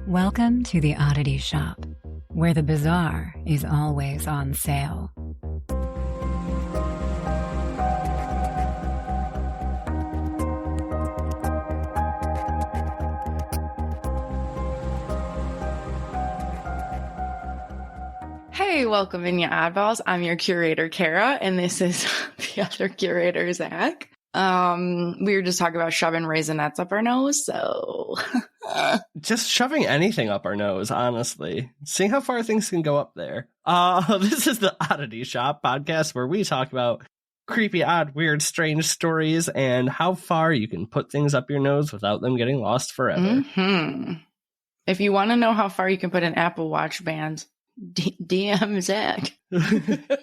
Welcome to the Oddity Shop, where the bizarre is always on sale. Hey, welcome in, you oddballs. I'm your curator, Kara, and this is the other curator, Zach. We were just talking about shoving raisinets up our nose, so... Just shoving anything up our nose, honestly. Seeing how far things can go up there. This is the Oddity Shop podcast where we talk about creepy, odd, weird, strange stories and how far you can put things up your nose without them getting lost forever. Mm-hmm. If you want to know how far you can put an Apple Watch band, DM Zach.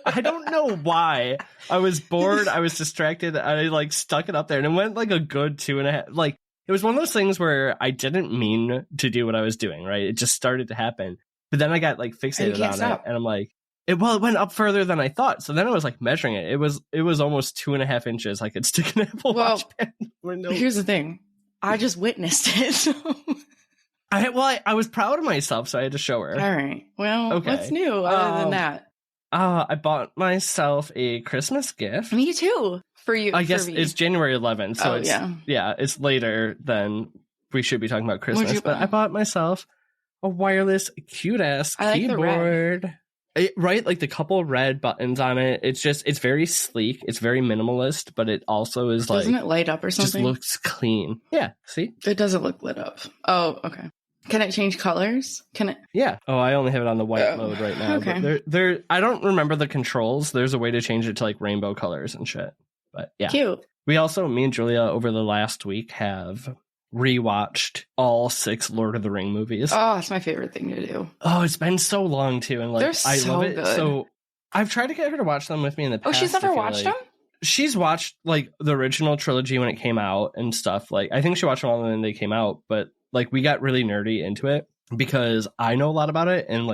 I don't know why. I was bored. I was distracted. I stuck it up there and it went like a good 2.5. It was one of those things where I didn't mean to do what I was doing, right? It just started to happen. But then I got fixated on it and I'm like, it went up further than I thought. So then I was measuring it. It was almost 2.5 inches. I could stick an Apple Watch band. Here's the thing. I just witnessed it. So. I was proud of myself, so I had to show her. All right. Well, what's new other than that? I bought myself a Christmas gift. Me too. For you. I guess it's January 11th, so it's later than we should be talking about Christmas. But I bought myself a wireless, cute-ass keyboard. Right? The couple red buttons on it. It's very sleek. It's very minimalist, but it also is Doesn't it light up or something? Just looks clean. Yeah, see? It doesn't look lit up. Oh, okay. Can it change colors? Can it? Yeah. Oh, I only have it on the white mode right now. Okay. But I don't remember the controls. There's a way to change it to rainbow colors and shit. But yeah. Cute. We also, me and Julia, over the last week have rewatched all 6 Lord of the Ring movies. Oh, it's my favorite thing to do. Oh, it's been so long too. And they're so I love it. Good. So I've tried to get her to watch them with me in the past. Oh, she's never watched them? She's watched the original trilogy when it came out and stuff. I think she watched them all when they came out, but we got really nerdy into it because I know a lot about it. And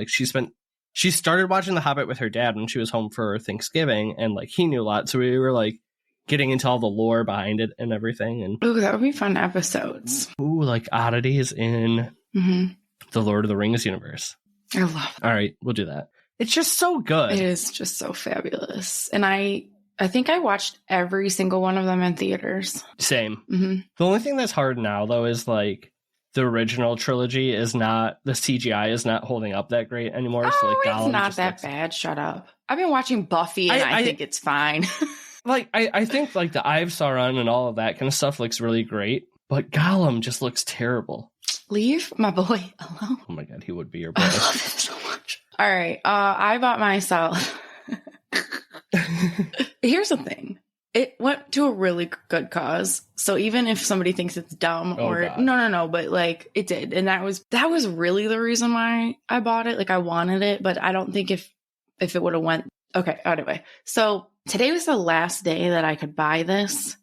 she started watching The Hobbit with her dad when she was home for Thanksgiving. And he knew a lot. So we were getting into all the lore behind it and everything. And ooh, that would be fun episodes. Ooh, oddities in the Lord of the Rings universe. I love it. All right, we'll do that. It's just so good. It is just so fabulous. And I think I watched every single one of them in theaters. Same. Mm-hmm. The only thing that's hard now, though, is the original trilogy is not, the CGI is not holding up that great anymore. Oh, so it's not that bad. Shut up. I've been watching Buffy and I think it's fine. I think the Eye of Sauron and all of that kind of stuff looks really great, but Gollum just looks terrible. Leave my boy alone. Oh my god, he would be your boy. I love him so much. All right, I bought myself. Here's the thing. It went to a really good cause. So even if somebody thinks it's dumb no, but it did. And that was really the reason why I bought it. I wanted it, but I don't think if it would have went. Okay. Anyway, so today was the last day that I could buy this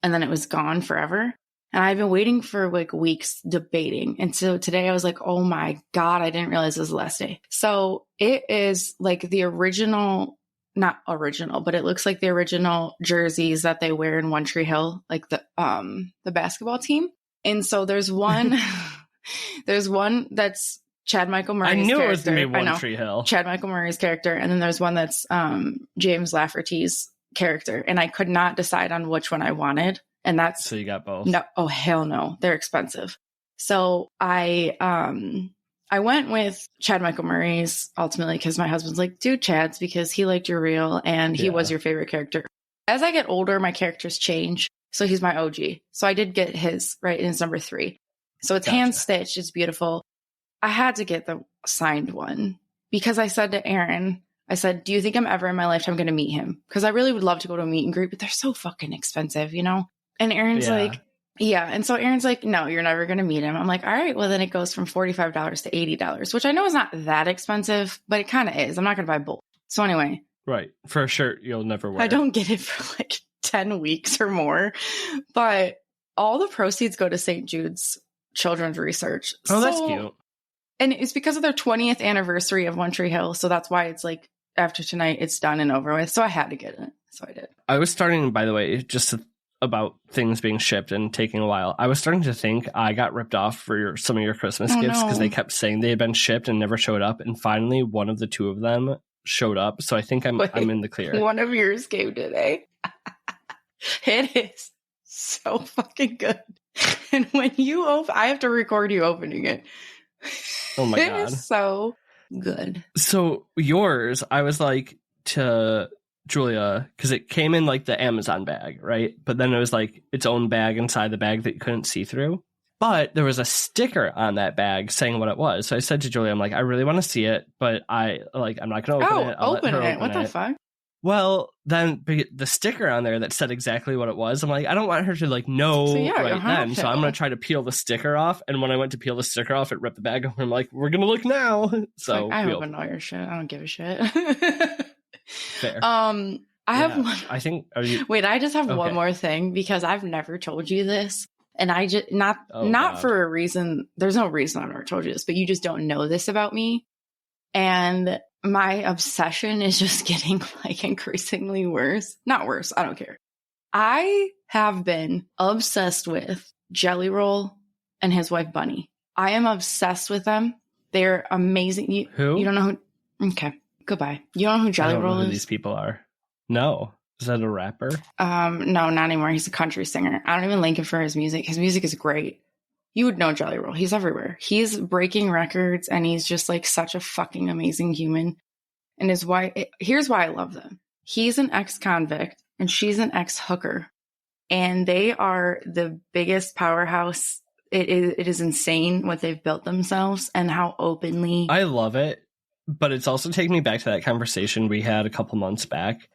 and then it was gone forever. And I've been waiting for weeks debating. And so today I was like, oh my God, I didn't realize this was the last day. So it is the original, not original, but it looks like the original jerseys that they wear in One Tree Hill, the basketball team. And so there's one, that's Chad Michael Murray's character. I knew it was going to be One Tree Hill. Chad Michael Murray's character. And then there's one that's James Lafferty's character. And I could not decide on which one I wanted. And that's... So you got both? No. Oh, hell no. They're expensive. So I went with Chad Michael Murray's ultimately because my husband's do Chad's because he liked your reel and he was your favorite character. As I get older, my characters change. So he's my OG. So I did get his, right? And it's number 3. So it's hand stitched. It's beautiful. I had to get the signed one because I said to Aaron, do you think I'm ever in my lifetime going to meet him? Because I really would love to go to a meet and greet, but they're so fucking expensive, And Aaron's yeah. And so Aaron's no, you're never going to meet him. I'm all right, well, then it goes from $45 to $80, which I know is not that expensive, but it kind of is. I'm not going to buy both. So anyway. Right. For a shirt you'll never wear. I don't get it for 10 weeks or more, but all the proceeds go to St. Jude's Children's Research. Oh, that's cute. And it's because of their 20th anniversary of One Tree Hill. So that's why it's after tonight, it's done and over with. So I had to get it. So I did. I was starting, by the way, just to about things being shipped and taking a while. I was starting to think I got ripped off for some of your Christmas gifts because they kept saying they had been shipped and never showed up. And finally, one of the two of them showed up. So I think I'm in the clear. One of yours came today. It is so fucking good. And when you I have to record you opening it. Oh my God. It is so good. So yours, I was like to Julia, because it came in like the Amazon bag, right? But then it was like its own bag inside the bag that you couldn't see through. But there was a sticker on that bag saying what it was. So I said to Julia, I'm like, I really want to see it, but I'm not going to open it. I'll open let her it. What the fuck? Well, then the sticker on there that said exactly what it was, I'm like, I don't want her to like know right then. So I'm going to try to peel the sticker off. And when I went to peel the sticker off, it ripped the bag open. I'm like, we're going to look now. So I opened all your shit. I don't give a shit. Fair. I have one. I think. Are you? Wait, I just have one more thing because I've never told you this, and I just not for a reason. There's no reason I've never told you this, but you just don't know this about me, and my obsession is just getting like increasingly worse. Not worse. I don't care. I have been obsessed with Jelly Roll and his wife Bunny. I am obsessed with them. They're amazing. Who? You don't know who? Okay. Goodbye. You don't know who Jelly Roll is? Who these people are. No. Is that a rapper? No, not anymore. He's a country singer. I don't even link him for his music. His music is great. You would know Jelly Roll. He's everywhere. He's breaking records and he's just like such a fucking amazing human. And his wife, here's why I love them. He's an ex-convict and she's an ex-hooker. And they are the biggest powerhouse. It is insane what they've built themselves and how openly. I love it. But it's also taking me back to that conversation we had a couple months back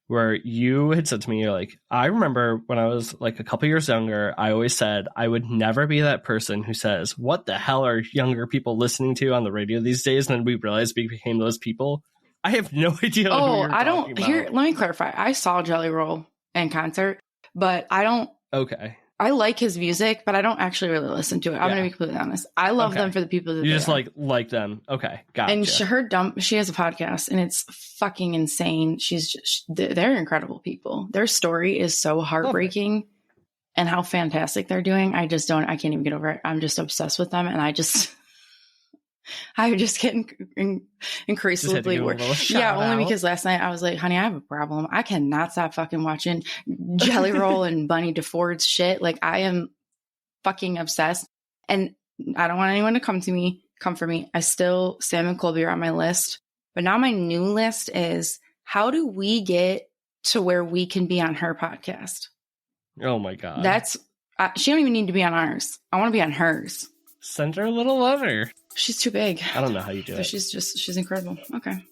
where you had said to me, you're like, I remember when I was like a couple years younger, I always said I would never be that person who says, what the hell are younger people listening to on the radio these days? And then we realized we became those people. I have no idea. Oh, I don't. Here, let me clarify. I saw Jelly Roll in concert, but I don't. Okay. I like his music, but I don't actually really listen to it. I'm going to be completely honest. I love them for the people that you just like them. Okay, gotcha. And she has a podcast, and it's fucking insane. They're incredible people. Their story is so heartbreaking, and how fantastic they're doing. I can't even get over it. I'm just obsessed with them, and I just get increasingly worse. Yeah, only because last night I was like, honey, I have a problem. I cannot stop fucking watching Jelly Roll and Bunny DeFord's shit. Like, I am fucking obsessed. And I don't want anyone to come for me. Sam and Colby are on my list. But now my new list is, how do we get to where we can be on her podcast? Oh my God. She don't even need to be on ours. I want to be on hers. Send her a little letter. She's too big. I don't know how you do it. She's incredible. Okay.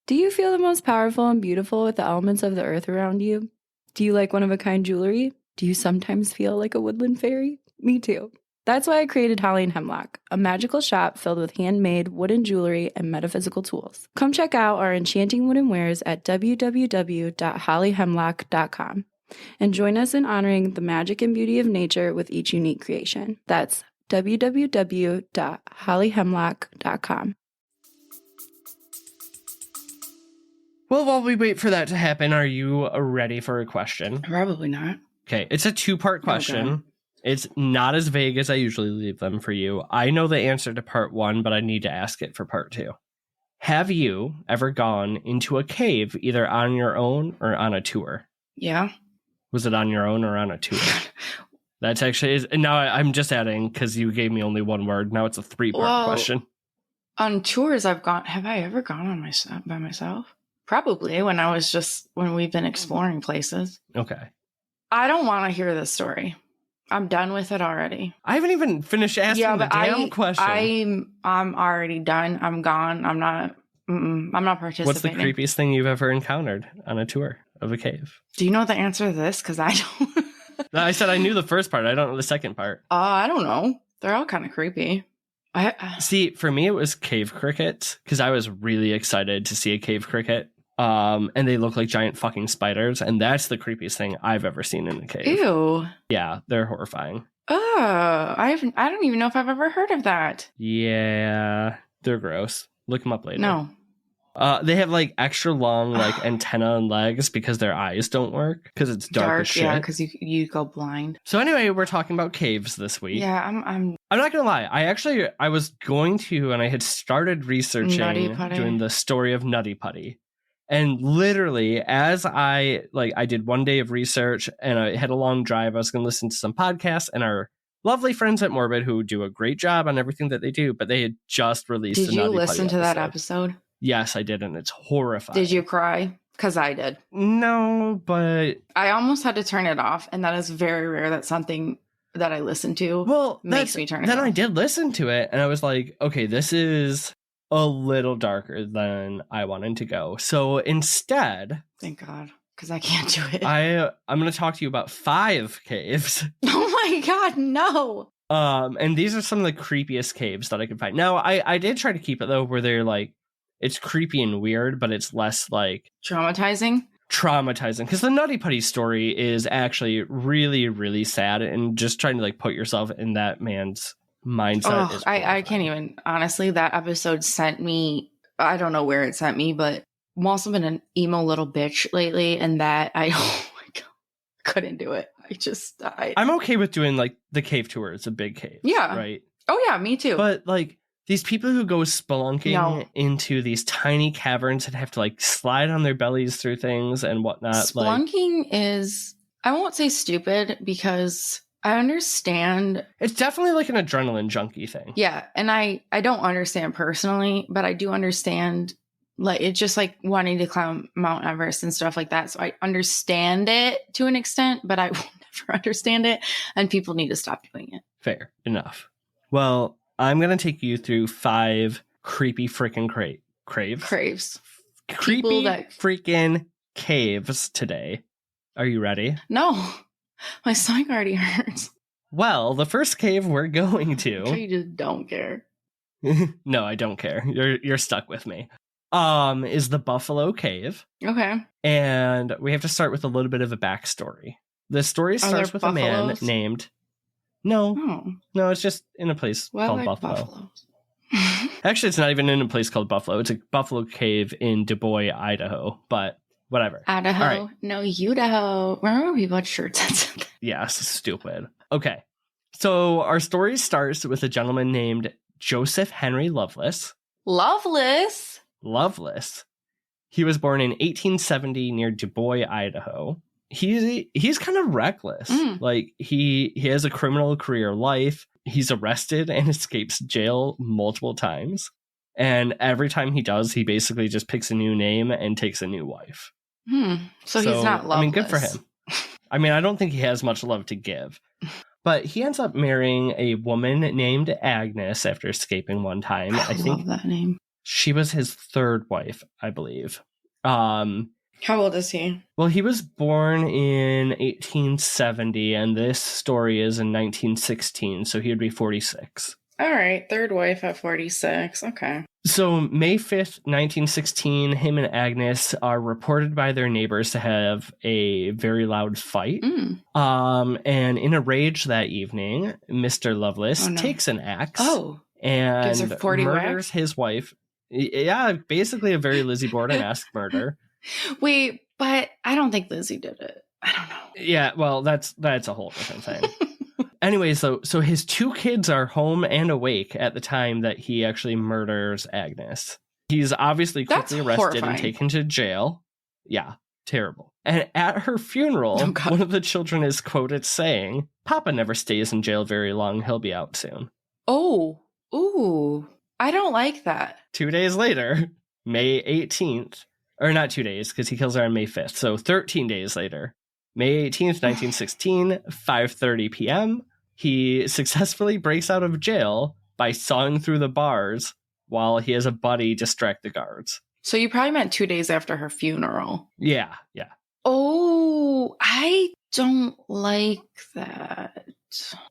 Do you feel the most powerful and beautiful with the elements of the earth around you? Do you like one-of-a-kind jewelry? Do you sometimes feel like a woodland fairy? Me too. That's why I created Holly and Hemlock, a magical shop filled with handmade wooden jewelry and metaphysical tools. Come check out our enchanting wooden wares at www.hollyhemlock.com. And join us in honoring the magic and beauty of nature with each unique creation. That's www.hollyhemlock.com. Well, while we wait for that to happen, are you ready for a question? Probably not. Okay, it's a two-part question. Okay. It's not as vague as I usually leave them for you. I know the answer to part one, but I need to ask it for part two. Have you ever gone into a cave either on your own or on a tour? Yeah. Was it on your own or on a tour? That's actually... Now I'm just adding, because you gave me only one word. Now it's a three-part question. On tours I've gone... Have I ever gone on by myself? Probably, when we've been exploring places. Okay. I don't want to hear this story. I'm done with it already. I haven't even finished asking the damn question. I'm already done. I'm gone. I'm not participating. What's the creepiest thing you've ever encountered on a tour of a cave? Do you know the answer to this? Because I don't. I said I knew the first part. I don't know the second part. I don't know. They're all kind of creepy. See, for me, it was cave crickets, because I was really excited to see a cave cricket. And they look like giant fucking spiders, and that's the creepiest thing I've ever seen in a cave. Ew. Yeah, they're horrifying. Oh, I don't even know if I've ever heard of that. Yeah, they're gross. Look them up later. No. They have like extra long like antenna and legs because their eyes don't work because it's dark as shit. Yeah, because you go blind. So anyway, we're talking about caves this week. Yeah, I'm not gonna lie. I was going to, and I had started researching doing the story of Nutty Putty. And literally, as I did one day of research and I had a long drive, I was going to listen to some podcasts and our lovely friends at Morbid who do a great job on everything that they do, but they had just released Did you listen to that episode? Yes, I did, and it's horrifying. Did you cry? Because I did. No, but... I almost had to turn it off, and that is very rare that something that I listen to makes me turn it off. Then I did listen to it, and I was like, okay, this is a little darker than I wanted to go. So instead... Thank God, because I can't do it. I'm going to talk to you about 5 caves. Oh my God, no! And these are some of the creepiest caves that I could find. Now, I did try to keep it, though, where they're like, it's creepy and weird, but it's less like... Traumatizing, because the Nutty Putty story is actually really, really sad, and just trying to like put yourself in that man's mindset. Oh, I can't even. Honestly, that episode sent me... I don't know where it sent me, but I'm also been an emo little bitch lately, and that oh my God, couldn't do it. I'm okay with doing like the cave tour. It's a big cave. Yeah. Right? Oh yeah, me too. But like... These people who go spelunking into these tiny caverns and have to like slide on their bellies through things and whatnot. Spelunking is, I won't say stupid because I understand. It's definitely like an adrenaline junkie thing. Yeah. And I don't understand personally, but I do understand like it's just like wanting to climb Mount Everest and stuff like that. So I understand it to an extent, but I will never understand it. And people need to stop doing it. Fair enough. Well, I'm going to take you through 5 creepy freaking craves. Creepy freaking caves today. Are you ready? No. My stomach already hurts. Well, the first cave we're going to... You just don't care. No, I don't care. You're stuck with me. Is the Buffalo Cave. Okay. And we have to start with a little bit of a backstory. The story starts with buffaloes? A man named... No, it's just in a place called Buffalo. Actually, it's not even in a place called Buffalo. It's a Buffalo Cave in Du Bois, Idaho, but whatever. Idaho? Right. No, Idaho. Remember we bought shirts that said that? Yes, stupid. Okay, so our story starts with a gentleman named Joseph Henry Loveless. Loveless? He was born in 1870 near Du Bois, Idaho. He's kind of reckless. Like he has a criminal career life. He's arrested and escapes jail multiple times. And every time he does, he basically just picks a new name and takes a new wife. So he's not loveless. I mean, good for him. I mean, I don't think he has much love to give. But he ends up marrying a woman named Agnes after escaping one time. I think love that name. She was his 3rd wife, I believe. How old is he? Well, he was born in 1870, and this story is in 1916, so he would be 46. All right, 3rd wife at 46. Okay. So May 5th, 1916, him and Agnes are reported by their neighbors to have a very loud fight. And in a rage that evening, Mr. Loveless takes an axe and murders his wife. Yeah, basically a very Lizzie Borden-esque murder. Wait, but I don't think Lizzie did it. I don't know. Yeah, well, that's a whole different thing. Anyway, so his 2 kids are home and awake at the time that he actually murders Agnes. He's obviously quickly arrested and taken to jail. Yeah, terrible. And at her funeral, one of the children is quoted saying, "Papa never stays in jail very long. He'll be out soon." Oh, ooh, I don't like that. 2 days later, May 18th, or not 2 days, because he kills her on May 5th. So 13 days later, May 18th, 1916, 5:30 p.m., he successfully breaks out of jail by sawing through the bars while he has a buddy distract the guards. So you probably meant 2 days after her funeral. Yeah. Oh, I don't like that.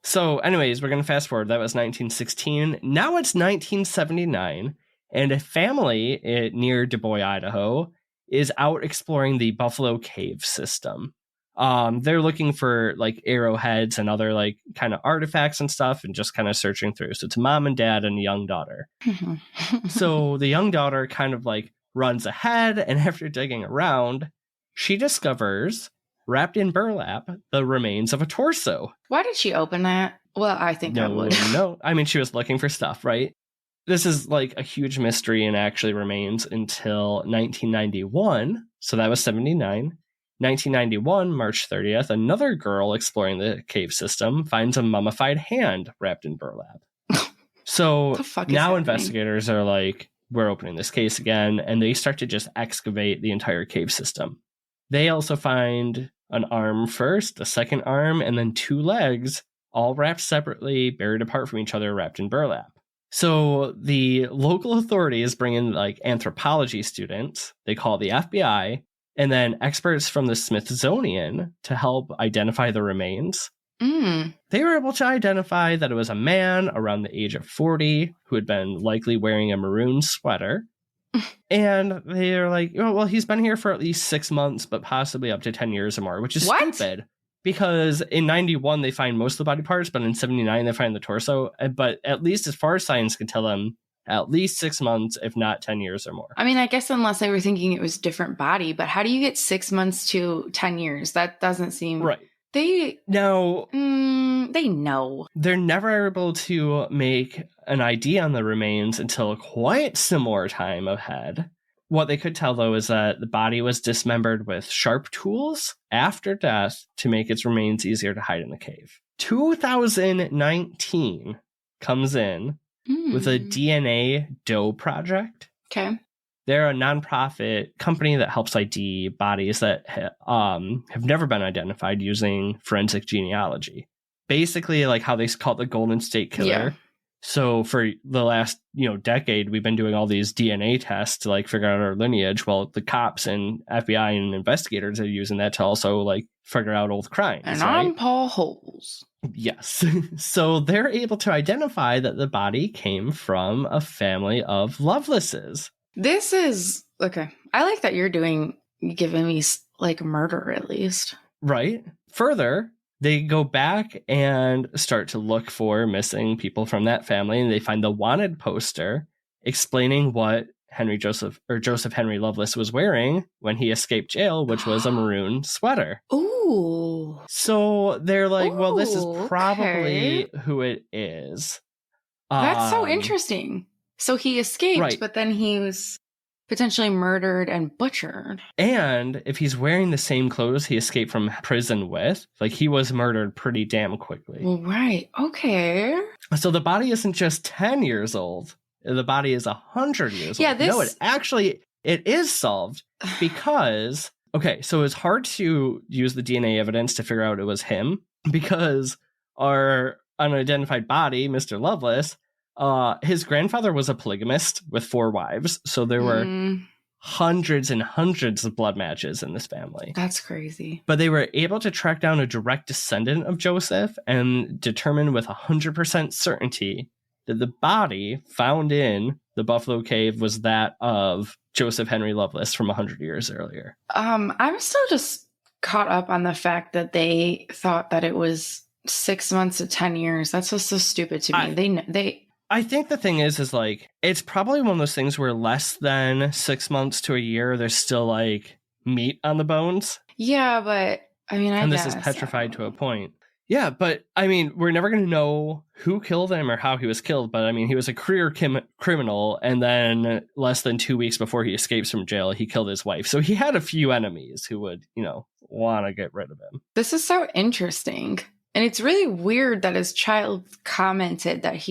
So anyways, we're going to fast forward. That was 1916. Now it's 1979, and a family near Du Bois, Idaho, is out exploring the Buffalo Cave system. They're looking for like arrowheads and other like kind of artifacts and stuff and just kind of searching through. So it's a mom and dad and a young daughter. So the young daughter kind of like runs ahead, and after digging around, she discovers, wrapped in burlap, the remains of a torso. Why did she open that? Well, I think I would. No. I mean, she was looking for stuff, right? This is like a huge mystery and actually remains until 1991. So that was 79. 1991, March 30th, another girl exploring the cave system finds a mummified hand wrapped in burlap. So now investigators are like, we're opening this case again, and they start to just excavate the entire cave system. They also find an arm first, a second arm, and then 2 legs, all wrapped separately, buried apart from each other, wrapped in burlap. So the local authorities bring in like anthropology students, they call the FBI, and then experts from the Smithsonian to help identify the remains. They were able to identify that it was a man around the age of 40 who had been likely wearing a maroon sweater. And they're like, oh, well, he's been here for at least 6 months, but possibly up to 10 years or more, which is stupid. Because in 91, they find most of the body parts, but in 79, they find the torso. But at least as far as science can tell them, at least 6 months, if not 10 years or more. I mean, I guess unless they were thinking it was different body, but how do you get 6 months to 10 years? That doesn't seem... Right. They know. They're never able to make an ID on the remains until quite some more time ahead. What they could tell, though, is that the body was dismembered with sharp tools after death to make its remains easier to hide in the cave. 2019 comes in with a DNA Doe project. Okay. They're a nonprofit company that helps ID bodies that have never been identified using forensic genealogy. Basically, like how they call it the Golden State Killer. Yeah. So for the last, decade, we've been doing all these DNA tests to like figure out our lineage. Well, the cops and FBI and investigators are using that to also like figure out old crimes. And I'm Paul Holes. Yes. So they're able to identify that the body came from a family of Lovelaces. This is okay. I like that you're giving me like murder at least. Right. Further, they go back and start to look for missing people from that family, and they find the wanted poster explaining what Joseph Henry Loveless was wearing when he escaped jail, which was a maroon sweater. Ooh. So they're like, well, this is probably who it is. That's so interesting. So he escaped, right. But then he was potentially murdered and butchered. And if he's wearing the same clothes he escaped from prison with, like he was murdered pretty damn quickly. Well, right. Okay. So the body isn't just 10 years old. The body is 100 years old. No, it is solved because, okay, so it's hard to use the DNA evidence to figure out it was him because our unidentified body, Mr. Loveless, his grandfather was a polygamist with 4 wives, so there were hundreds and hundreds of blood matches in this family. That's crazy. But they were able to track down a direct descendant of Joseph and determine with 100% certainty that the body found in the Buffalo Cave was that of Joseph Henry Loveless from 100 years earlier. I'm still just caught up on the fact that they thought that it was 6 months to 10 years. That's just so stupid to me. I think the thing is like, it's probably one of those things where less than 6 months to a year, there's still like meat on the bones. Yeah, but I mean, and this is petrified to a point. Yeah, but I mean, we're never going to know who killed him or how he was killed. But I mean, he was a career criminal. And then less than 2 weeks before he escapes from jail, he killed his wife. So he had a few enemies who would, want to get rid of him. This is so interesting. And it's really weird that his child commented that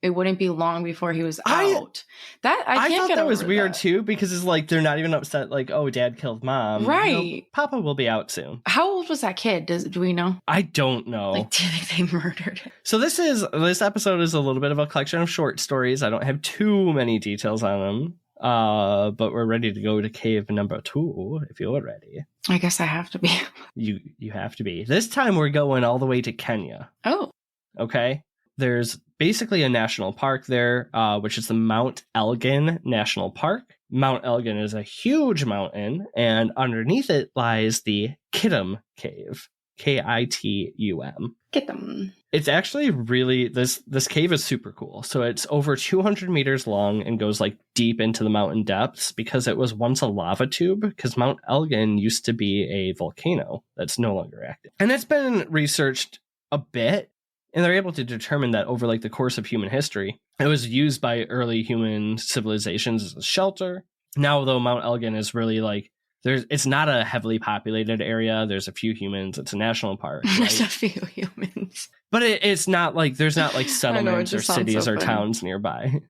it wouldn't be long before he was out. I thought that was weird too, because it's like they're not even upset like, oh, dad killed mom. Right. Papa will be out soon. How old was that kid? Do we know? I don't know. Like, do you think they murdered him? So this episode is a little bit of a collection of short stories. I don't have too many details on them. But we're ready to go to cave number 2 if you're ready. I guess I have to be. You have to be. This time we're going all the way to Kenya. Oh. Okay. There's basically a national park there, which is the Mount Elgin National Park. Mount Elgin is a huge mountain, and underneath it lies the Kitum Cave. Kitum. Kitum. It's actually really, this cave is super cool. So it's over 200 meters long and goes like deep into the mountain depths because it was once a lava tube, because Mount Elgin used to be a volcano that's no longer active. And it's been researched a bit, and they're able to determine that over like the course of human history, it was used by early human civilizations as a shelter. Now, though, Mount Elgin is really like, it's not a heavily populated area. There's a few humans. It's a national park. Right? There's a few humans. But it's not like, there's not like settlements or cities or towns nearby.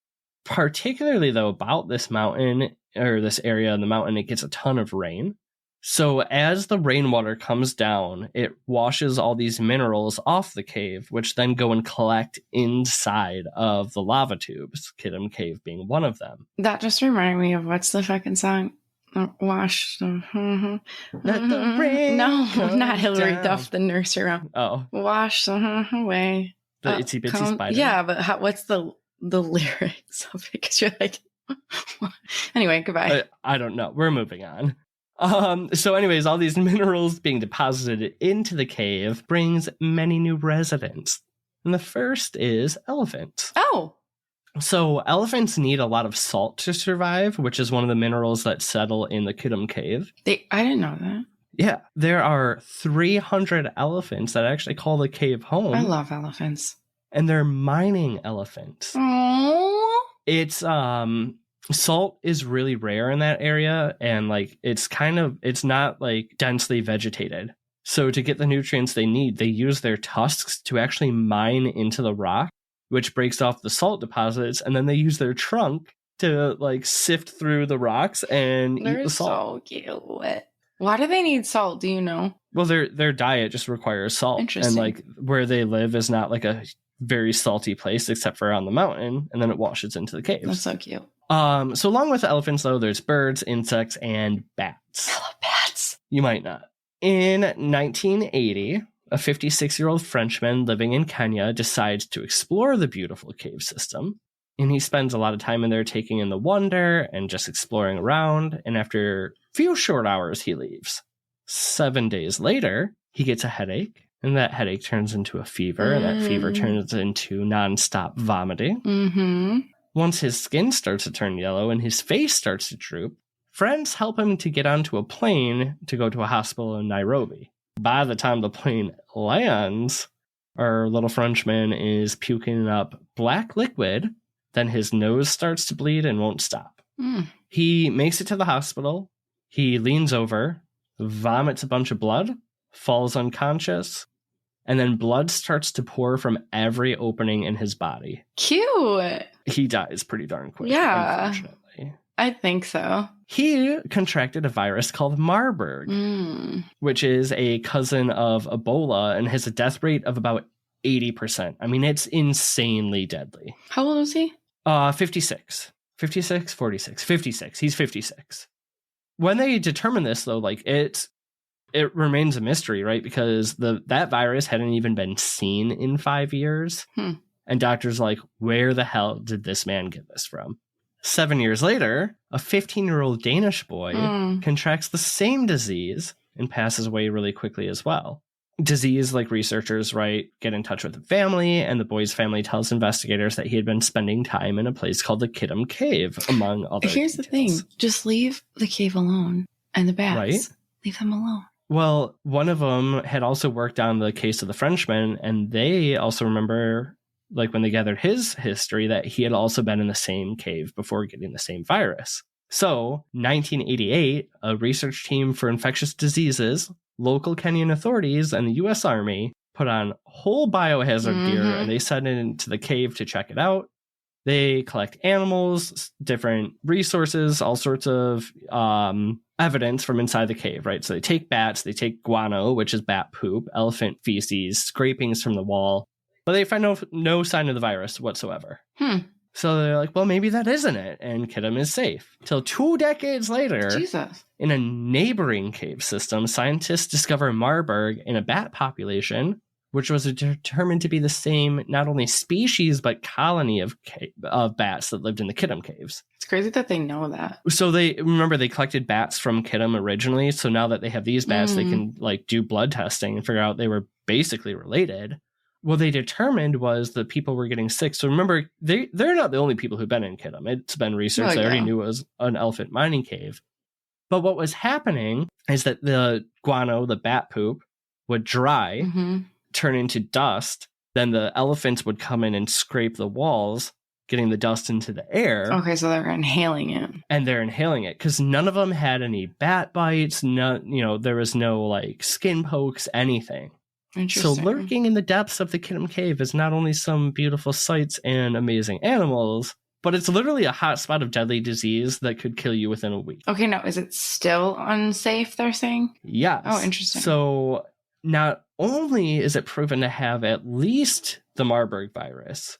Particularly, though, about this mountain or this area of the mountain, it gets a ton of rain. So as the rainwater comes down, it washes all these minerals off the cave, which then go and collect inside of the lava tubes, Kitum Cave being one of them. That just reminded me of what's the fucking song? Wash the Let the rain no, come not Hillary down. Duff, the nursery. Oh, Wash the away. the itsy bitsy spider. Yeah, but what's the lyrics of it? Because you're like, anyway, goodbye. I don't know. We're moving on. So anyways, all these minerals being deposited into the cave brings many new residents. And the first is elephants. Oh. So elephants need a lot of salt to survive, which is one of the minerals that settle in the Kitum Cave. I didn't know that. Yeah, there are 300 elephants that actually call the cave home. I love elephants. And they're mining elephants. Oh. It's salt is really rare in that area, and like it's not like densely vegetated. So to get the nutrients they need, they use their tusks to actually mine into the rock, which breaks off the salt deposits, and then they use their trunk to like sift through the rocks and eat the salt. So cute. Why do they need salt? Do you know? Well, their diet just requires salt. Interesting. And like where they live is not like a very salty place except for on the mountain, and then it washes into the caves. That's so cute. So along with the elephants, though, there's birds, insects, and bats. I love bats. You might not. In 1980, a 56-year-old Frenchman living in Kenya decides to explore the beautiful cave system. And he spends a lot of time in there taking in the wonder and just exploring around. And after a few short hours, he leaves. 7 days later, he gets a headache. And that headache turns into a fever. And that fever turns into nonstop vomiting. Mm-hmm. Once his skin starts to turn yellow and his face starts to droop, friends help him to get onto a plane to go to a hospital in Nairobi. By the time the plane lands, our little Frenchman is puking up black liquid. Then his nose starts to bleed and won't stop. He makes it to the hospital. He leans over, vomits a bunch of blood, falls unconscious, and then blood starts to pour from every opening in his body. Cute. He dies pretty darn quick, Yeah. unfortunately. I think so. He contracted a virus called Marburg, which is a cousin of Ebola and has a death rate of about 80%. I mean, it's insanely deadly. How old was he? 56. 56, 46. 56. He's 56. When they determine this, though, like it remains a mystery, right? Because that virus hadn't even been seen in 5 years. And doctors like, where the hell did this man get this from? 7 years later, a 15-year-old Danish boy contracts the same disease and passes away really quickly as well. Disease, like researchers, right, get in touch with the family, and the boy's family tells investigators that he had been spending time in a place called the Kitum Cave, among other Here's details. the thing. Just leave the cave alone. And the bats. Right? Leave them alone. Well, one of them had also worked on the case of the Frenchman, and they also remember, like when they gathered his history, that he had also been in the same cave before getting the same virus. So, 1988, a research team for infectious diseases, local Kenyan authorities, and the U.S. Army put on whole biohazard gear, and they sent it into the cave to check it out. They collect animals, different resources, all sorts of evidence from inside the cave, right? So they take bats, they take guano, which is bat poop, elephant feces, scrapings from the wall, but they find no sign of the virus whatsoever. So they're like, well, maybe that isn't it, and Kitum is safe. Till 2 decades later, Jesus. in a neighboring cave system, scientists discover Marburg in a bat population, which was determined to be the same not only species but colony of bats that lived in the Kitum Caves. It's crazy that they know that. So they collected bats from Kitum originally. So now that they have these bats, they can like do blood testing and figure out they were basically related. What they determined was that people were getting sick. So remember, they're not the only people who've been in Kitum. It's been researched. I already knew it was an elephant mining cave. But what was happening is that the guano, the bat poop, would dry, turn into dust. Then the elephants would come in and scrape the walls, getting the dust into the air. Okay, so they're inhaling it. And they're inhaling it because none of them had any bat bites. There was no like skin pokes, anything. So lurking in the depths of the Kitum Cave is not only some beautiful sights and amazing animals, but it's literally a hot spot of deadly disease that could kill you within a week. Okay, now is it still unsafe, they're saying? Yes. Oh, interesting. So not only is it proven to have at least the Marburg virus,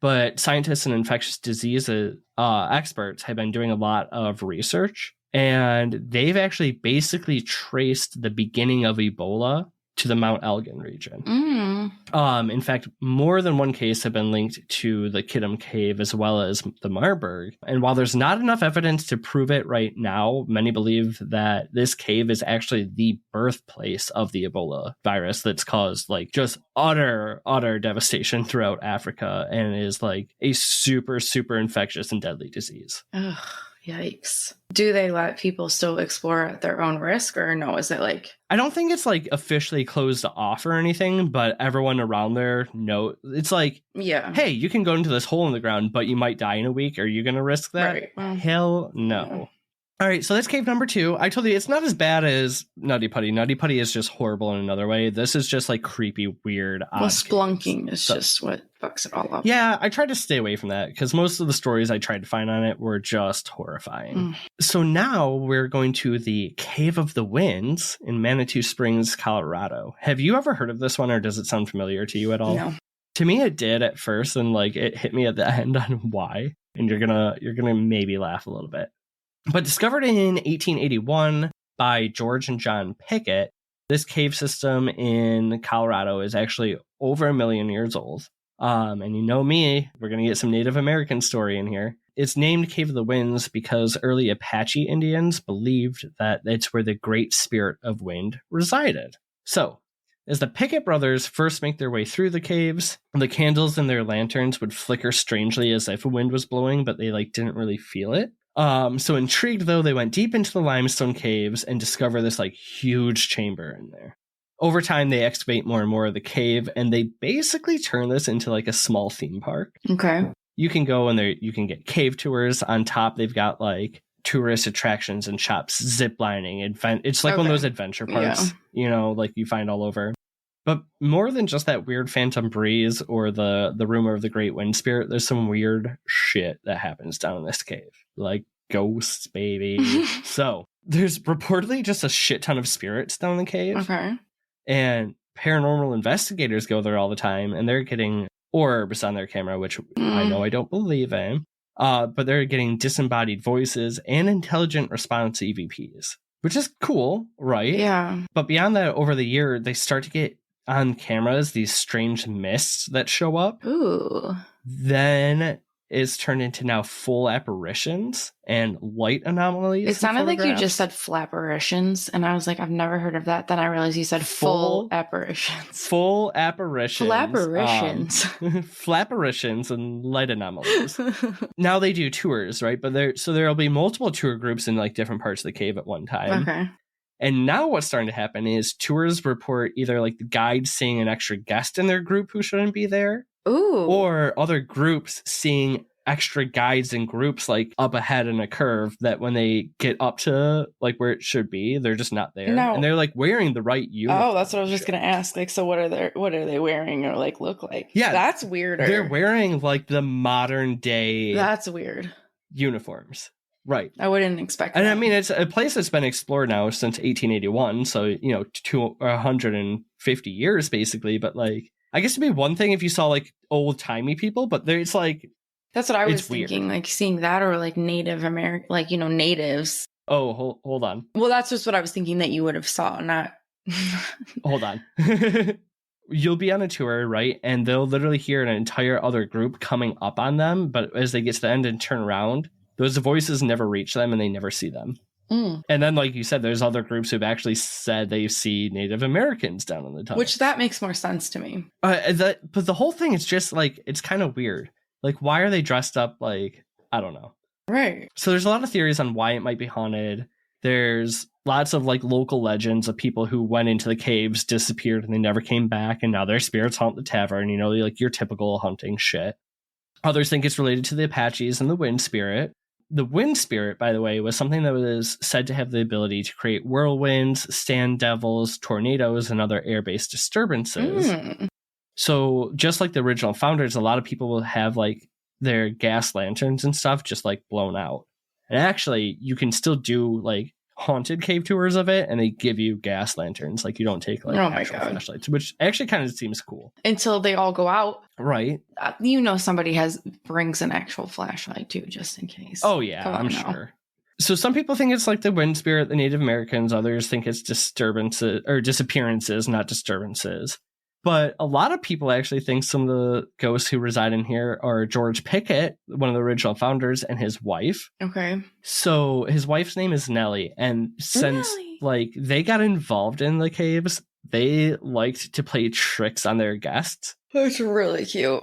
but scientists and infectious disease experts have been doing a lot of research, and they've actually basically traced the beginning of Ebola to the Mount Elgin region. In fact, more than one case have been linked to the Kitum Cave as well as the Marburg. And while there's not enough evidence to prove it right now, many believe that this cave is actually the birthplace of the Ebola virus that's caused like just utter devastation throughout Africa and is like a super, super infectious and deadly disease. Ugh. Yikes. Do they let people still explore at their own risk, or no? Is it like... I don't think it's like officially closed off or anything, but everyone around there know. It's like, hey, you can go into this hole in the ground, but you might die in a week. Are you going to risk that? Right. Well, hell no. Yeah. All right, so that's cave number 2. I told you it's not as bad as Nutty Putty. Nutty Putty is just horrible in another way. This is just like creepy, weird. Well, Spelunking is just what fucks it all up. Yeah, I tried to stay away from that because most of the stories I tried to find on it were just horrifying. So now we're going to the Cave of the Winds in Manitou Springs, Colorado. Have you ever heard of this one, or does it sound familiar to you at all? No. To me, it did at first, and like it hit me at the end on why, and you're gonna maybe laugh a little bit. But discovered in 1881 by George and John Pickett, this cave system in Colorado is actually over 1 million years old. And you know me, we're going to get some Native American story in here. It's named Cave of the Winds because early Apache Indians believed that it's where the Great Spirit of Wind resided. So, as the Pickett brothers first make their way through the caves, the candles in their lanterns would flicker strangely as if a wind was blowing, but they didn't really feel it. So intrigued, though, they went deep into the limestone caves and discover this huge chamber in there. Over time, they excavate more and more of the cave, and they basically turn this into a small theme park. Okay. You can go in there, you can get cave tours. On top, they've got tourist attractions and shops, zip lining, it's one of those adventure parks, you find all over. But more than just that weird phantom breeze or the rumor of the great wind spirit, there's some weird shit that happens down in this cave. Ghosts, baby. So there's reportedly just a shit ton of spirits down in the cave. Okay. And paranormal investigators go there all the time, and they're getting orbs on their camera, which I know I don't believe in. But they're getting disembodied voices and intelligent response EVPs, which is cool, right? Yeah. But beyond that, over the year, they start to get on cameras these strange mists that show up. Ooh. Then it's turned into now full apparitions and light anomalies. It sounded like you just said flapparitions, and I was like, I've never heard of that. Then I realized you said full apparitions. Full apparitions. Flapparitions. Flapparitions and light anomalies. Now they do tours, right? But there'll be multiple tour groups in different parts of the cave at one time. Okay. And now what's starting to happen is tours report either the guide seeing an extra guest in their group who shouldn't be there. Ooh. Or other groups seeing extra guides in groups up ahead in a curve that when they get up to where it should be, they're just not there. No. And they're wearing the right uniform. Oh, that's what I was just gonna ask. So what are they wearing or look like? Yeah. That's weirder. They're wearing the modern day That's weird. uniforms. Right. I wouldn't expect that. And I mean, it's a place that's been explored now since 1881. So, 150 years basically. But I guess it'd be one thing if you saw old timey people, but it's that's what I was thinking, weird. Seeing that or Native American, natives. Oh, hold on. Well, that's just what I was thinking that you would have saw, not. Hold on. you'll be on a tour, right? And they'll literally hear an entire other group coming up on them. But as they get to the end and turn around, those voices never reach them and they never see them. And then, like you said, there's other groups who've actually said they see Native Americans down in the tunnel. Which that makes more sense to me. But the whole thing is just like, it's kind of weird. Like, why are they dressed up like, I don't know. Right. So there's a lot of theories on why it might be haunted. There's lots of like local legends of people who went into the caves, disappeared, and they never came back. And now their spirits haunt the tavern, you know, like your typical hunting shit. Others think it's related to the Apaches and the wind spirit. The wind spirit, by the way, was something that was said to have the ability to create whirlwinds, sand devils, tornadoes, and other air-based disturbances. So just like the original founders, a lot of people will have like their gas lanterns and stuff just like blown out. And actually, you can still do like haunted cave tours of it, and they give you gas lanterns. Like, you don't take like actual flashlights, which actually kind of seems cool. Until they all go out. Right. You know, somebody brings an actual flashlight too, just in case. Oh, yeah, I'm sure. So some people think it's like the wind spirit, the Native Americans. Others think it's disturbances or disappearances, not disturbances. But a lot of people actually think some of the ghosts who reside in here are George Pickett, one of the original founders, and his wife. Okay. So his wife's name is Nellie. And since like they got involved in the caves, they liked to play tricks on their guests. That's really cute.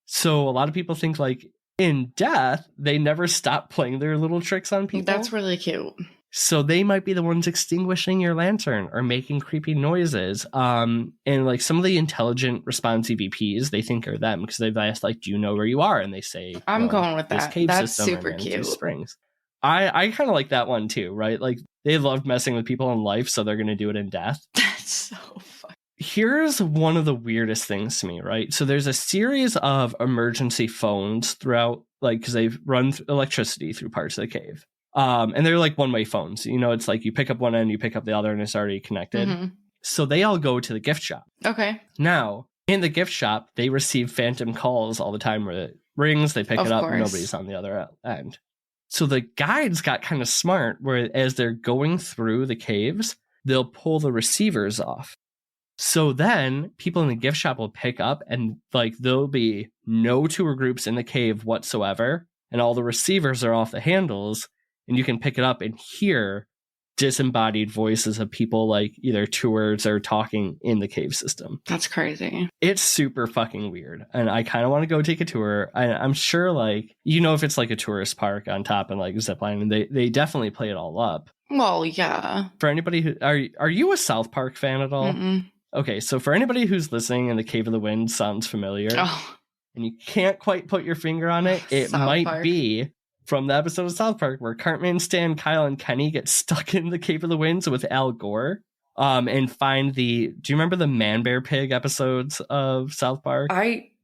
So a lot of people think like in death, they never stopped playing their little tricks on people. That's really cute. So they might be the ones extinguishing your lantern or making creepy noises. And like some of the intelligent response EVPs, they think are them because they've asked like, do you know where you are? And they say, I'm going with that. That's super cute. Springs. I kind of like that one too, right? Like they loved messing with people in life, so they're going to do it in death. That's so fun. Here's one of the weirdest things to me, right? So there's a series of emergency phones throughout, like, because they've run electricity through parts of the cave. And they're like one-way phones. You know, it's like you pick up one end, you pick up the other, and it's already connected. So they all go to the gift shop. Okay. Now, in the gift shop, they receive phantom calls all the time where it rings, they pick it up, and nobody's on the other end. So the guides got kind of smart, where as they're going through the caves, they'll pull the receivers off. So then people in the gift shop will pick up and like there'll be no tour groups in the cave whatsoever. And all the receivers are off the handles. And you can pick it up and hear disembodied voices of people like either tours or talking in the cave system. That's crazy. It's super fucking weird. And I kind of want to go take a tour. I'm sure like, you know, if it's like a tourist park on top and like zipline, and they definitely play it all up. Well, yeah. For anybody who, are you a South Park fan at all? Okay, so for anybody who's listening and the Cave of the Wind sounds familiar, and you can't quite put your finger on it, it might be from the episode of South Park where Cartman, Stan, Kyle, and Kenny get stuck in the Cave of the Winds with Al Gore and find do you remember the Man Bear Pig episodes of South Park?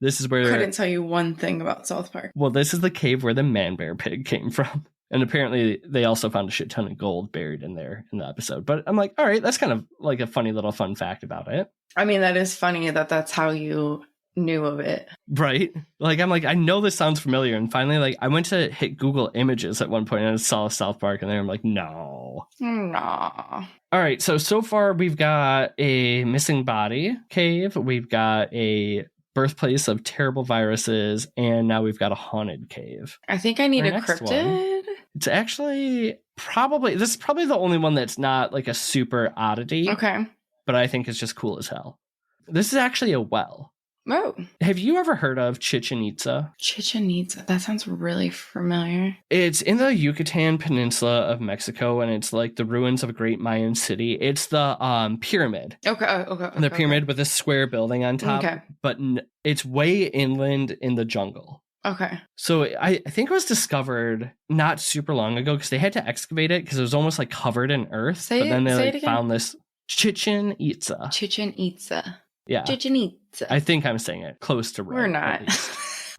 This is where couldn't tell you one thing about South Park. Well, this is the cave where the Man Bear Pig came from. And apparently they also found a shit ton of gold buried in there in the episode. But I'm like, all right, that's kind of like a funny little fun fact about it. I mean, that is funny that that's how you knew of it. Right? Like, I'm like, I know this sounds familiar. And finally, like, I went to hit Google Images at one point and I saw South Park and there I'm like, no. Nah. All right. So far we've got a missing body cave. We've got a birthplace of terrible viruses. And now we've got a haunted cave. I think I need a cryptid. It's actually this is probably the only one that's not like a super oddity. Okay. But I think it's just cool as hell. This is actually a well. Oh. Have you ever heard of Chichen Itza? Chichen Itza. That sounds really familiar. It's in the Yucatan Peninsula of Mexico, and it's like the ruins of a great Mayan city. It's the pyramid. Okay. The pyramid with a square building on top. Okay. But it's way inland in the jungle. Okay. So I think it was discovered not super long ago because they had to excavate it because it was almost like covered in earth. But then they found this Chichen Itza. Chichen Itza. Yeah. Chichen Itza. I think I'm saying it close to right. We're not.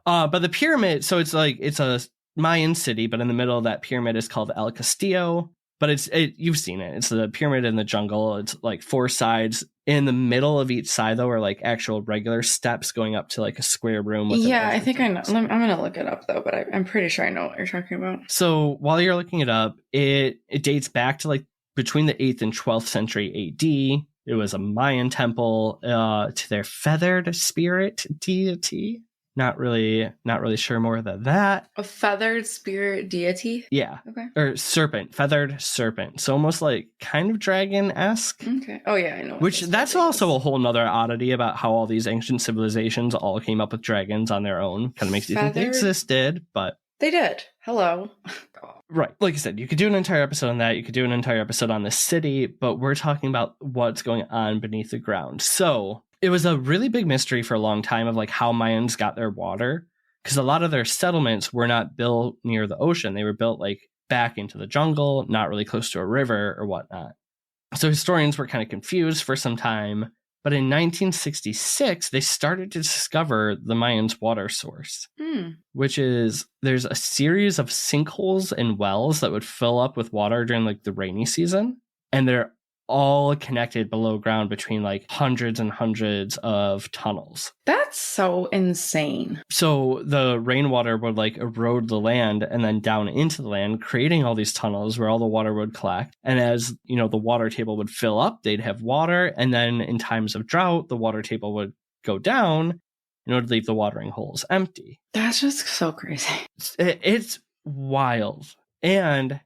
But the pyramid, so it's a Mayan city, but in the middle of that pyramid is called El Castillo. But you've seen it. It's the pyramid in the jungle. It's like 4 sides. In the middle of each side, though, are like actual regular steps going up to like a square room. Yeah, I think I know. I'm going to look it up, though, but I'm pretty sure I know what you're talking about. So while you're looking it up, it dates back to like between the 8th and 12th century AD. It was a Mayan temple to their feathered spirit deity. Not really sure more than that. A feathered spirit deity? Yeah. Okay. Or serpent, feathered serpent. So almost like kind of dragon-esque. Okay. Oh, yeah, I know. Which that's also a whole nother oddity about how all these ancient civilizations all came up with dragons on their own. Kind of makes you think they existed, but... They did. Hello. Right. Like I said, you could do an entire episode on that. You could do an entire episode on the city, but we're talking about what's going on beneath the ground. So it was a really big mystery for a long time of like how Mayans got their water, because a lot of their settlements were not built near the ocean. They were built like back into the jungle, not really close to a river or whatnot. So historians were kind of confused for some time. But in 1966, they started to discover the Mayans' water source, which is there's a series of sinkholes and wells that would fill up with water during like the rainy season. And they're all connected below ground between like hundreds and hundreds of tunnels. That's so insane. So the rainwater would like erode the land and then down into the land, creating all these tunnels where all the water would collect. And as, you know, the water table would fill up, they'd have water. And then in times of drought, the water table would go down in order to leave the watering holes empty. That's just so crazy. It's wild. And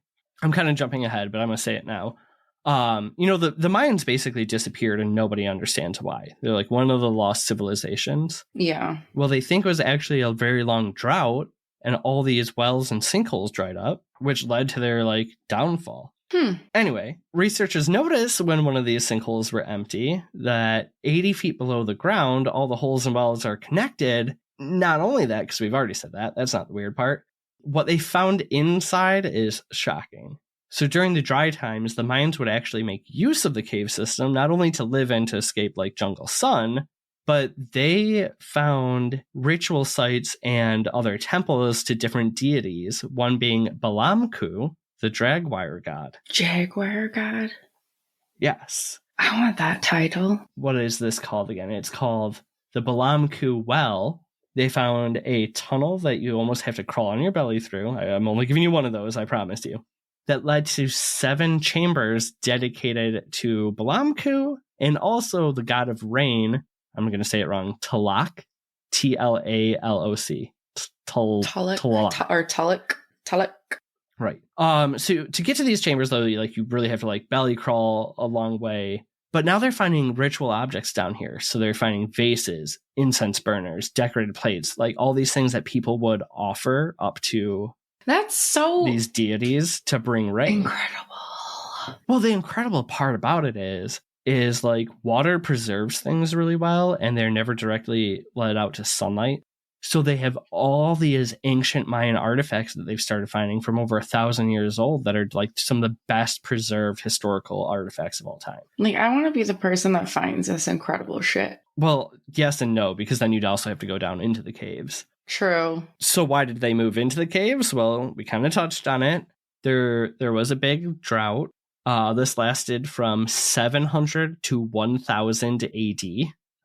I'm kind of jumping ahead, but I'm going to say it now. You know, the Mayans basically disappeared and nobody understands why. They're like one of the lost civilizations. Yeah. Well, they think it was actually a very long drought and all these wells and sinkholes dried up, which led to their like downfall. Anyway, researchers noticed when one of these sinkholes were empty that 80 feet below the ground, all the holes and wells are connected. Not only that, because we've already said that, that's not the weird part. What they found inside is shocking. So during the dry times, the Mayans would actually make use of the cave system, not only to live and to escape like jungle sun, but they found ritual sites and other temples to different deities, one being Balamku, the Jaguar god. Jaguar god? Yes. I want that title. What is this called again? It's called the Balamku Well. They found a tunnel that you almost have to crawl on your belly through. I'm only giving you one of those, I promised you. That led to 7 chambers dedicated to Balamku and also the god of rain. I'm going to say it wrong. Tlaloc. Tlaloc. Tulloch. Right. So to get to these chambers, though, like you really have to like belly crawl a long way. But now they're finding ritual objects down here. So they're finding vases, incense burners, decorated plates, like all these things that people would offer up to that's so these deities to bring rain. Incredible. Well, the incredible part about it is like water preserves things really well and they're never directly let out to sunlight. So they have all these ancient Mayan artifacts that they've started finding from over 1,000 years old that are like some of the best preserved historical artifacts of all time. Like, I want to be the person that finds this incredible shit. Well, yes and no, because then you'd also have to go down into the caves. True. So why did they move into the caves? Well, we kind of touched on it. There was a big drought. This lasted from 700 to 1000 AD,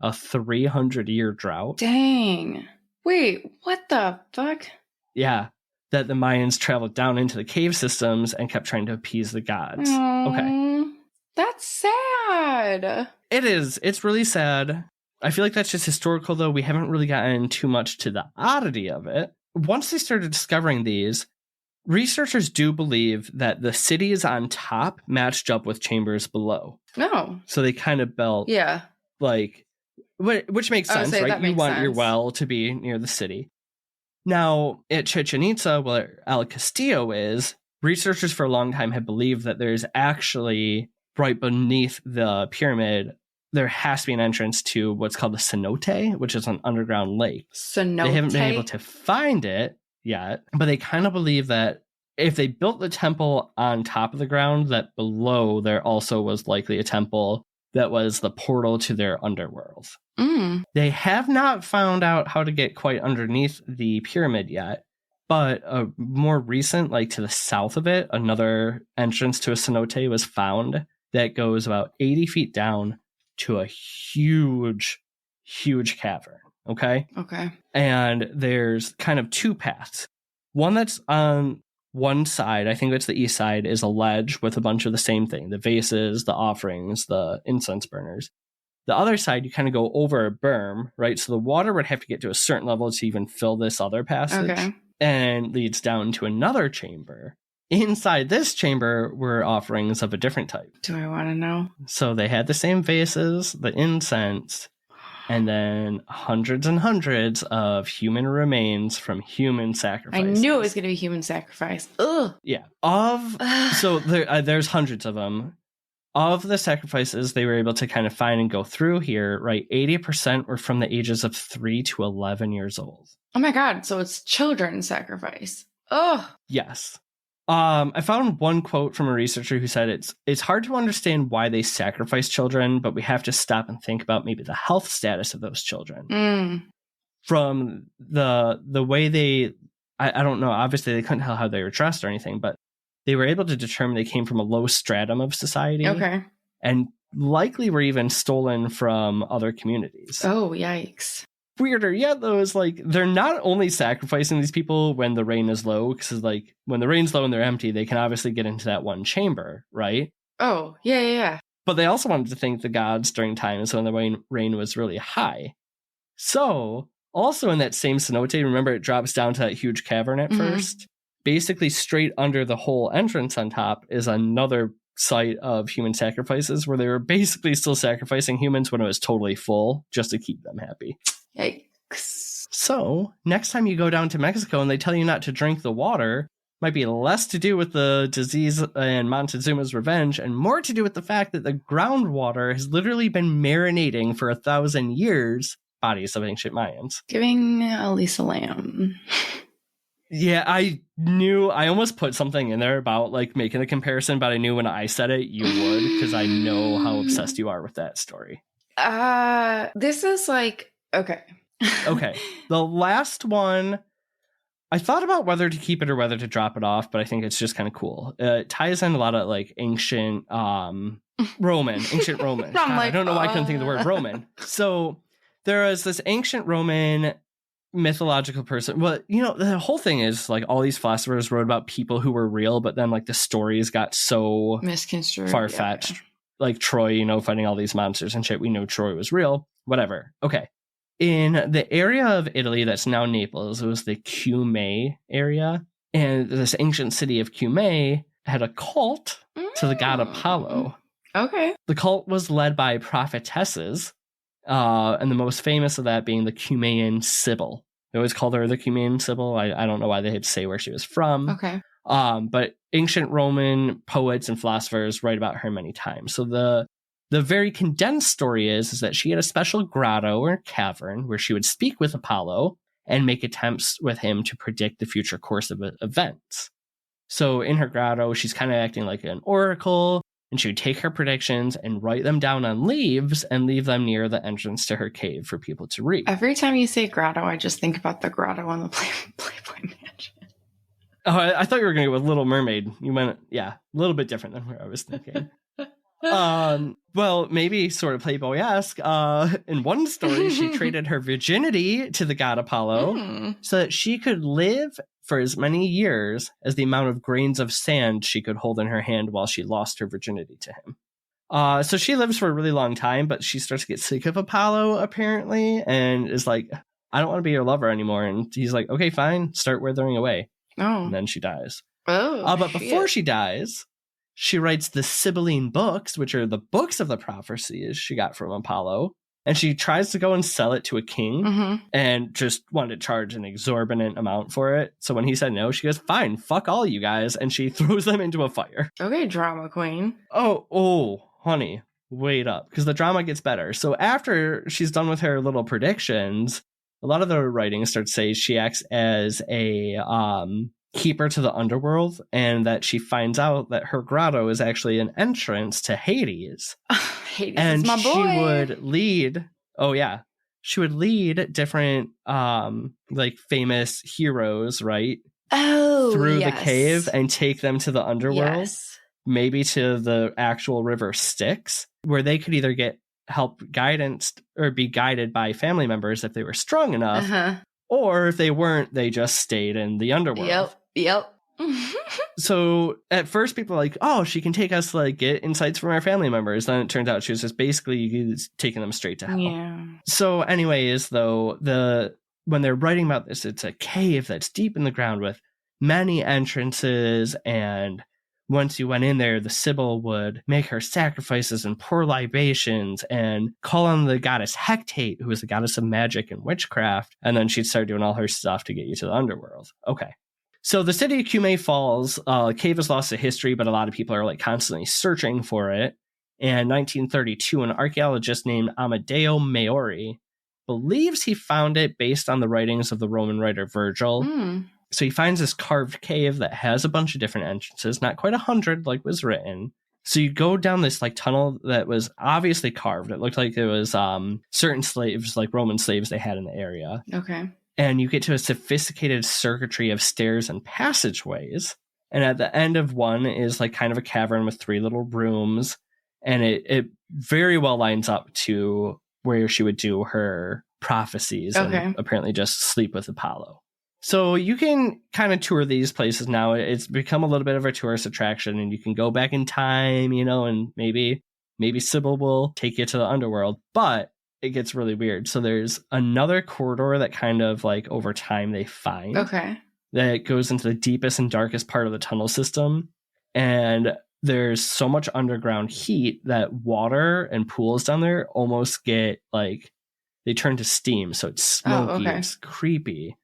a 300-year drought. Dang. Wait, what the fuck? Yeah, that the Mayans traveled down into the cave systems and kept trying to appease the gods. Okay. That's sad. It is. It's really sad. I feel like that's just historical, though. We haven't really gotten too much to the oddity of it. Once they started discovering these, researchers do believe that the cities on top matched up with chambers below. No. So they kind of built, like, which makes sense, right? You want your well to be near the city. Now, at Chichen Itza, where El Castillo is, researchers for a long time have believed that there's actually, right beneath the pyramid, there has to be an entrance to what's called the cenote, which is an underground lake. Cenote? They haven't been able to find it yet, but they kind of believe that if they built the temple on top of the ground, that below there also was likely a temple that was the portal to their underworld. They have not found out how to get quite underneath the pyramid yet, but a more recent, like to the south of it, another entrance to a cenote was found that goes about 80 feet down to a huge cavern. Okay. Okay. And there's kind of 2 paths. One that's on one side, I think it's the east side, is a ledge with a bunch of the same thing, the vases, the offerings, the incense burners. The other side, you kind of go over a berm, right? So the water would have to get to a certain level to even fill this other passage, and leads down to another chamber. Inside this chamber were offerings of a different type. Do I want to know? So they had the same vases, the incense, and then hundreds and hundreds of human remains from human sacrifices. I knew it was going to be human sacrifice. Ugh. Yeah. So there's hundreds of them. Of the sacrifices they were able to kind of find and go through here, right, 80% were from the ages of 3 to 11 years old. Oh my God. So it's children's sacrifice. Oh. Yes. I found one quote from a researcher who said it's hard to understand why they sacrifice children, but we have to stop and think about maybe the health status of those children. From the way I don't know, obviously they couldn't tell how they were dressed or anything, but they were able to determine they came from a low stratum of society. Okay. And likely were even stolen from other communities. Oh, yikes. Weirder yet, though, is like they're not only sacrificing these people when the rain is low, because like when the rain's low and they're empty, they can obviously get into that one chamber, right? Oh, yeah. But they also wanted to thank the gods during times when the rain was really high. So, also in that same cenote, remember it drops down to that huge cavern at first? Basically, straight under the whole entrance on top is another site of human sacrifices where they were basically still sacrificing humans when it was totally full just to keep them happy. Yikes. So, next time you go down to Mexico and they tell you not to drink the water, might be less to do with the disease and Montezuma's revenge and more to do with the fact that the groundwater has literally been marinating for 1,000 years. Bodies of ancient Mayans. Giving Elisa Lamb. Yeah, I knew, I almost put something in there about like making a comparison, but I knew when I said it, you would, because I know how obsessed you are with that story. This is like, okay. Okay. The last one, I thought about whether to keep it or whether to drop it off, but I think it's just kind of cool. It ties in a lot of like ancient Roman. God, I don't know why I couldn't think of the word Roman. So there is this ancient Roman mythological person. Well, you know, the whole thing is like all these philosophers wrote about people who were real, but then like the stories got so misconstrued, far-fetched. Yeah. Like Troy, you know, fighting all these monsters and shit. We know Troy was real. Whatever. Okay. In the area of Italy that's now Naples, it was the Cumae area. And this ancient city of Cumae had a cult to the god Apollo. Okay. The cult was led by prophetesses. And the most famous of that being the Cumaean Sybil. They always called her the Cumaean Sybil. I don't know why they had to say where she was from. Okay. But ancient Roman poets and philosophers write about her many times. So the very condensed story is that she had a special grotto or cavern where she would speak with Apollo and make attempts with him to predict the future course of events. So in her grotto, she's kind of acting like an oracle. And she would take her predictions and write them down on leaves and leave them near the entrance to her cave for people to read. Every time you say grotto, I just think about the grotto on the Playboy Mansion. Oh, I thought you were going to go with Little Mermaid. You went, yeah, a little bit different than where I was thinking. Well, maybe sort of Playboy-esque. In one story, she traded her virginity to the god Apollo so that she could live for as many years as the amount of grains of sand she could hold in her hand while she lost her virginity to him. So she lives for a really long time, but she starts to get sick of Apollo, apparently, and is like, I don't want to be your lover anymore. And he's like, okay, fine, start withering away. Oh. And then she dies. Oh, but before she dies, she writes the Sibylline books, which are the books of the prophecies she got from Apollo. And she tries to go and sell it to a king and just wanted to charge an exorbitant amount for it. So when he said no, she goes, fine, fuck all you guys. And she throws them into a fire. Okay, drama queen. Oh, honey, wait up. Because the drama gets better. So after she's done with her little predictions, a lot of the writing starts to say she acts as a keeper to the underworld, and that she finds out that her grotto is actually an entrance to Hades. Hades and is my boy. She would lead different like famous heroes, right? Through the cave and take them to the underworld. Maybe to the actual river Styx, where they could either get help guidance or be guided by family members if they were strong enough, or if they weren't, they just stayed in the underworld. Yep. So at first people are like, oh, she can take us to like get insights from our family members. Then it turns out she was just basically taking them straight to hell. Yeah. So anyways, though, when they're writing about this, it's a cave that's deep in the ground with many entrances, and once you went in there, the Sybil would make her sacrifices and pour libations and call on the goddess Hecate, who was the goddess of magic and witchcraft, and then she'd start doing all her stuff to get you to the underworld. Okay. So the city of Cume Falls, cave is lost to history, but a lot of people are like constantly searching for it. And in 1932, an archaeologist named Amadeo Maori believes he found it based on the writings of the Roman writer Virgil. So he finds this carved cave that has a bunch of different entrances, not quite 100 like was written. So you go down this like tunnel that was obviously carved. It looked like it was certain slaves, like Roman slaves they had in the area. Okay. And you get to a sophisticated circuitry of stairs and passageways. And at the end of one is like kind of a cavern with 3 little rooms. And it very well lines up to where she would do her prophecies and apparently just sleep with Apollo. So you can kind of tour these places now. It's become a little bit of a tourist attraction, and you can go back in time, you know, and maybe Sybil will take you to the underworld. But it gets really weird. So there's another corridor that kind of like over time they find. Okay. That goes into the deepest and darkest part of the tunnel system. And there's so much underground heat that water and pools down there almost get like, they turn to steam. So it's smoky, it's creepy.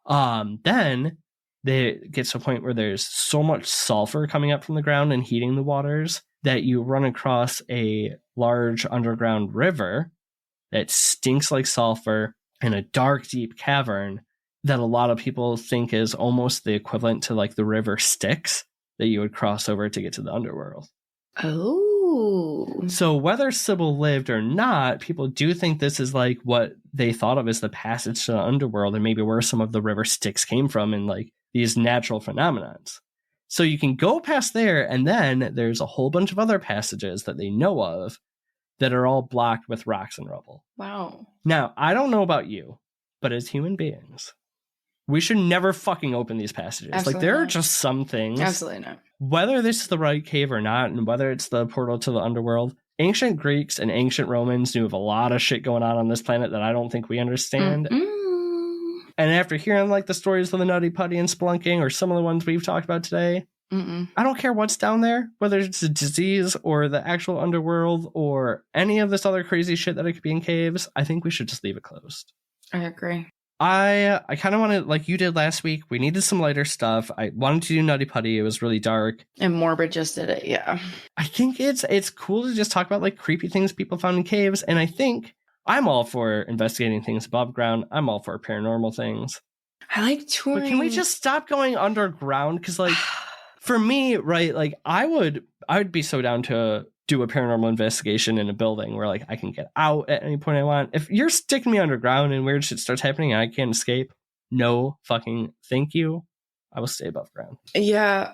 Then they get to a point where there's so much sulfur coming up from the ground and heating the waters that you run across a large underground river that stinks like sulfur in a dark, deep cavern that a lot of people think is almost the equivalent to like the river Styx that you would cross over to get to the underworld. Oh. So whether Sybil lived or not, people do think this is like what they thought of as the passage to the underworld, and maybe where some of the river Styx came from and like these natural phenomenons. So you can go past there, and then there's a whole bunch of other passages that they know of that are all blocked with rocks and rubble. Wow. Now, I don't know about you, but as human beings, we should never fucking open these passages. Absolutely like, there not. are just some things. Absolutely not. Whether this is the right cave or not, and whether it's the portal to the underworld, ancient Greeks and ancient Romans knew of a lot of shit going on this planet that I don't think we understand. And after hearing like the stories of the Nutty Putty and Spelunking, or some of the ones we've talked about today, I don't care what's down there, whether it's a disease or the actual underworld or any of this other crazy shit that it could be in caves. I think we should just leave it closed. I agree. I kind of wanted, like you did last week, we needed some lighter stuff. I wanted to do Nutty Putty. It was really dark. And Morbid just did it, yeah. I think it's cool to just talk about like creepy things people found in caves. And I think I'm all for investigating things above ground. I'm all for paranormal things. I like touring. But can we just stop going underground? Because like, for me, right, like I would be so down to do a paranormal investigation in a building where like I can get out at any point I want. If you're sticking me underground and weird shit starts happening and I can't escape, no fucking thank you. I will stay above ground. Yeah,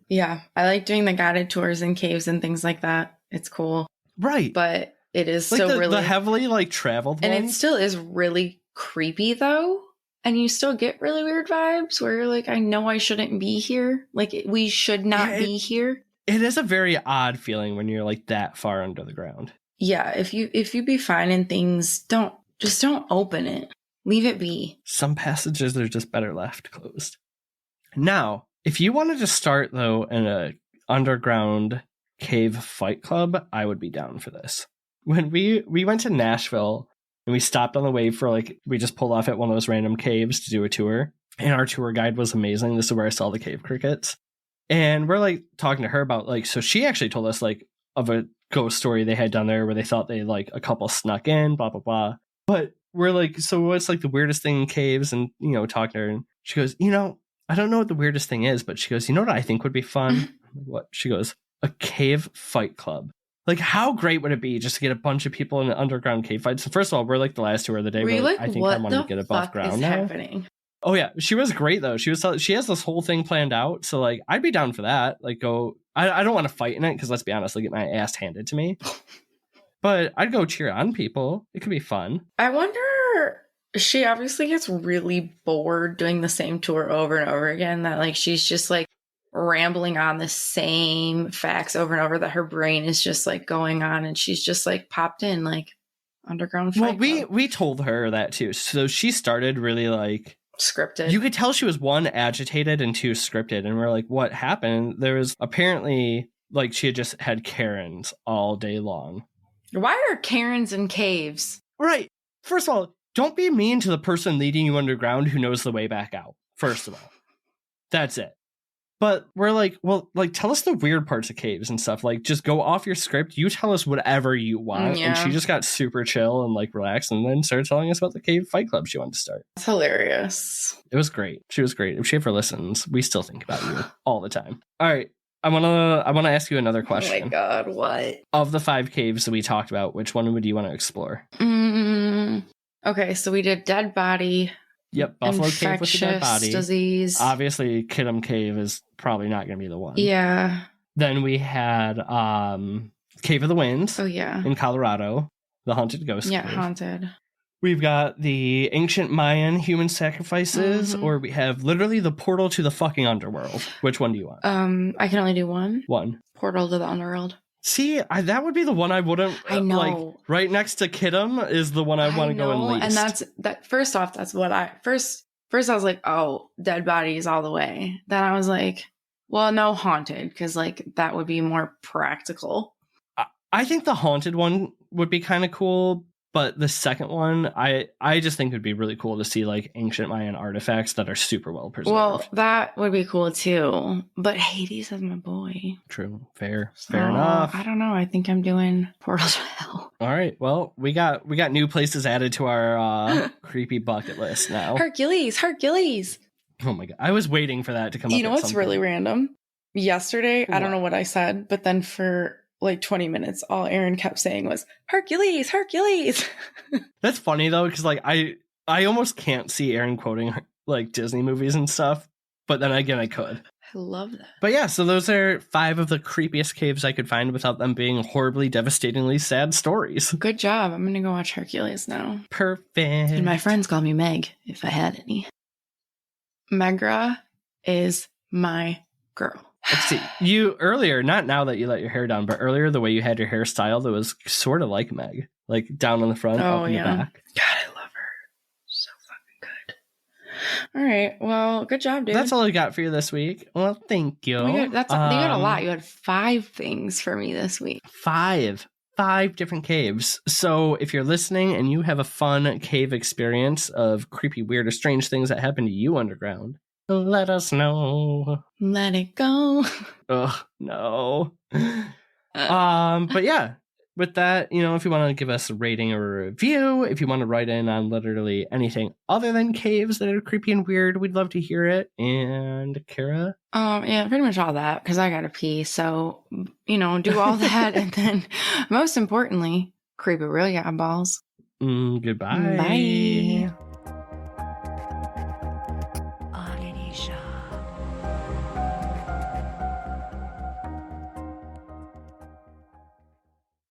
yeah. I like doing the guided tours in caves and things like that. It's cool. Right. But it is like still really the heavily like traveled and ones. it still is really creepy though. And you still get really weird vibes where you're like, I know I shouldn't be here. Like, we should not be here. It is a very odd feeling when you're like that far under the ground. Yeah, if you be finding things, don't open it. Leave it be. Some passages are just better left closed. Now, if you wanted to start though in a underground cave fight club, I would be down for this. When we went to Nashville, and we stopped on the way for like, we just pulled off at one of those random caves to do a tour. And our tour guide was amazing. This is where I saw the cave crickets. And we're like talking to her about like, so she actually told us like of a ghost story they had down there where they thought they like a couple snuck in, blah, blah, blah. But we're like, so what's like the weirdest thing in caves? And, you know, talking to her, and she goes, you know, I don't know what the weirdest thing is, but she goes, you know what I think would be fun? I'm like, what? She goes, a cave fight club. Like, how great would it be just to get a bunch of people in an underground cave fight? So first of all, we're like the last tour of the day. We're like, I think what I want to get above ground is now. happening? Oh yeah, she was great though. She has this whole thing planned out. So like, I'd be down for that. Like, go. I don't want to fight in it because let's be honest, I get my ass handed to me. But I'd go cheer on people. It could be fun. I wonder, she obviously gets really bored doing the same tour over and over again, that like she's just like rambling on the same facts over and over, that her brain is just like going on, and she's just like popped in like underground fight club. we told her that too. So she started really like Scripted. You could tell she was 1, agitated, and 2, scripted. And we're like, what happened? There was apparently like she had just had Karens all day long. Why are Karens in caves? Right. First of all, don't be mean to the person leading you underground who knows the way back out. First of all, that's it. But we're like, well, like, tell us the weird parts of caves and stuff. Like, just go off your script. You tell us whatever you want. Yeah. And she just got super chill and like relaxed, and then started telling us about the cave fight club she wanted to start. It's hilarious. It was great. She was great. If she ever listens, we still think about you all the time. All right. I wanna ask you another question. Oh my God, what? Of the 5 caves that we talked about, which one would you want to explore? Okay, so we did dead body. Yep, Buffalo Cave with the dead body. Disease. Obviously, Kitum Cave is probably not going to be the one. Yeah. Then we had Cave of the Winds. Oh, yeah. In Colorado, the haunted ghost Yeah, cave. haunted. We've got the ancient Mayan human sacrifices, or we have literally the portal to the fucking underworld. Which one do you want? I can only do one. One. Portal to the underworld. See, that would be the one I wouldn't. I know. Like, right next to Kitum is the one I want to go in least. And that's that. First off, that's what I first. I was like, oh, dead bodies all the way. Then I was like, well, no, haunted, because like that would be more practical. I think the haunted one would be kind of cool, but the second one, I just think would be really cool to see like ancient Mayan artifacts that are super well preserved. Well, that would be cool too. But Hades is my boy. True. Fair enough. I don't know. I think I'm doing Portal to Hell. All right. Well, we got new places added to our creepy bucket list now. Hercules. Oh my God. I was waiting for that to come up. You know what's really random? Yesterday, I don't know what I said, but then for like 20 minutes, all Aaron kept saying was Hercules. That's funny though, because like I almost can't see Aaron quoting like Disney movies and stuff, but then again I could. I love that. But yeah, so those are 5 of the creepiest caves I could find without them being horribly, devastatingly sad stories. Good job. I'm gonna go watch Hercules now. Perfect. And my friends call me Meg, if I had any. Megra is my girl. Let's see. You earlier, not now that you let your hair down, but earlier the way you had your hair styled, it was sort of like Meg, like down on the front, up in the back. God, I love her. So fucking good. All right. Well, good job, dude. That's all I got for you this week. Well, thank you. You got a lot. You had 5 things for me this week. 5 different caves. So if you're listening and you have a fun cave experience of creepy, weird, or strange things that happen to you underground, let us know. Let it go. Ugh, no. But yeah, with that, if you want to give us a rating or a review, if you want to write in on literally anything other than caves that are creepy and weird, we'd love to hear it. And Kara? Yeah, pretty much all that, because I gotta pee. So, do all that. And then, most importantly, creep it real, yeah, balls. Goodbye. Bye.